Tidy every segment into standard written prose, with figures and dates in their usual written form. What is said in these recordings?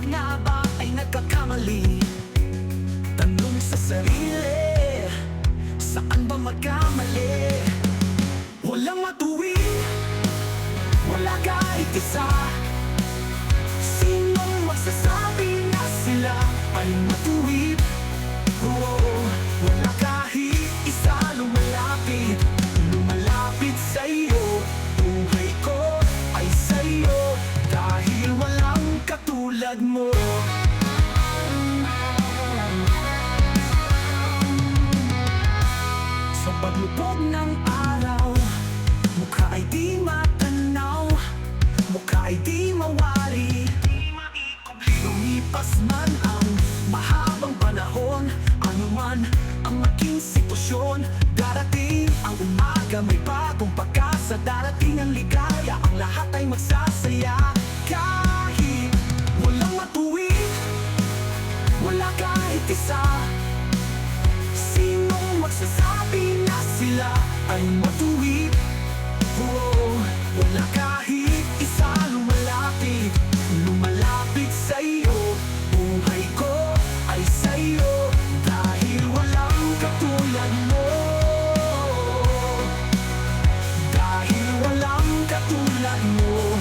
nga ba ay nagkakamali? Tanong sa sarili, saan ba magkamali? Walang matuwid, wala kahit isa. Sinong magsasabi na sila ay matuwid? Oo, wala kahit isa. Lumalapit sa'yo. Buhay ko ay sa'yo, dahil walang katulad mo. Sa paglubog ng araw, mukha ay di matanaw, mukha ay di mawari. Lumipas man ang mahabang panahon, anuman ang maging sitwasyon, darating ang umaga, may bagong pag-asa. Darating ang ligaya, ang lahat ay magsasaya. Kahit walang matuwid, wala kahit isa. Sinong magsasabi na sila ay matuwid? Oo, wala kahit isa. Lumalapit sa'yo. Buhay ko ay sa'yo, dahil walang katulad mo. Dahil walang katulad mo.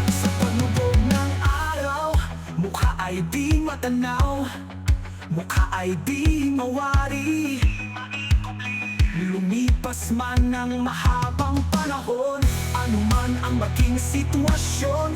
Sa paglubog ng araw, mukha ay di matanaw, mukha ay di mawari. Lumipas man ang mahabang panahon, anuman ang maging sitwasyon,